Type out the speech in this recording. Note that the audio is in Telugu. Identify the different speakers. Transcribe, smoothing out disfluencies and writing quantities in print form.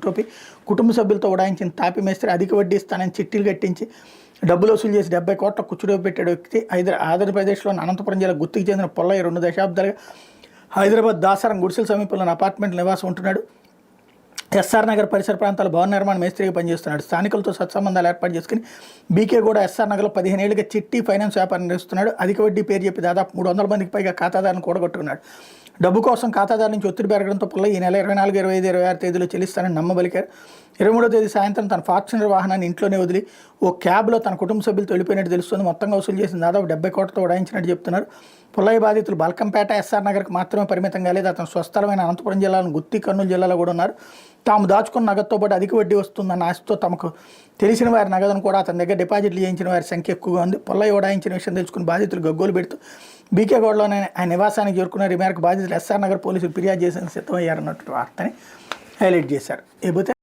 Speaker 1: టోపీ కుటుంబ సభ్యులతో ఉడాయించిన తాపి మేస్త్రి అధిక వడ్డీ ఇస్తానని చిట్టీలు కట్టించి డబ్బులు వసూలు చేసి 70 కోట్ల కుచ్చుటోపీ పెట్టాడు వ్యక్తి ఆంధ్రప్రదేశ్లోని అనంతపురం జిల్లా గుత్తికి చెందిన పొల్లయ్య 2 దశాబ్దాలుగా హైదరాబాద్ దాసరం గుడిసెల సమీపంలోని అపార్ట్మెంట్ నివాసం ఉంటున్నాడు. ఎస్ఆర్ నగర్ పరిసర ప్రాంతాల భవన నిర్మాణ మేస్త్రిగా పనిచేస్తున్నాడు. స్థానికులతో సత్సంబంధాలు ఏర్పాటు చేసుకుని బీకే కూడా ఎస్ఆర్ నగర్లో 15 ఏళ్లుగా చిట్టి ఫైనాన్స్ వ్యాపారం నిర్వహిస్తున్నాడు. అధిక వడ్డీ పేరు చెప్పి దాదాపు 300 మందికి పైగా ఖాతాదారులను కూడగొట్టుకున్నాడు. డబ్బు కోసం ఖాతాదారు నుంచి ఒత్తిడి పెరగడంతో పుల్ల ఈ నెల 24, 25, 26 తేదీలో చెల్లిస్తానని నమ్మబలికారు. 23వ తేదీ సాయంత్రం తన ఫార్చునర్ వాహనాన్ని ఇంట్లోనే వదిలి ఓ క్యాబ్లో తన కుటుంబ సభ్యులతో వెళ్ళిపోయినట్టు తెలుస్తుంది. మొత్తంగా వసూలు చేసిన దాదాపు 70 కోట్లతో ఉడాయించినట్టు చెప్తున్నారు. పుల్లయ్య బాధితులు బల్కంపేట, ఎస్ఆర్ నగర్కి మాత్రమే పరిమితం కాలేదు. అతను స్వస్థలమైన అనంతపురం జిల్లాలోని గుత్తి, కర్నూలు జిల్లాలో కూడా ఉన్నారు. తాము దాచుకున్న నగదుతో పాటు అధిక వడ్డీ వస్తుందన్న ఆశతో తమకు తెలిసిన వారి నగదును కూడా అతని దగ్గర డిపాజిట్లు చేయించిన వారి సంఖ్య ఎక్కువగా ఉంది. పుల్లయ్య ఉడాయించిన విషయం తెలుసుకుని బాధితులు గగ్గోలు పెడుతూ బీకేగూడలోనే ఆయన నివాసానికి చేరుకున్నారు. ఈ మేరకు బాధితులు ఎస్ఆర్ నగర్ పోలీసులు ఫిర్యాదు చేసేందుకు సిద్ధమయ్యారన్నట్టు వార్తని హైలైట్ చేశారు.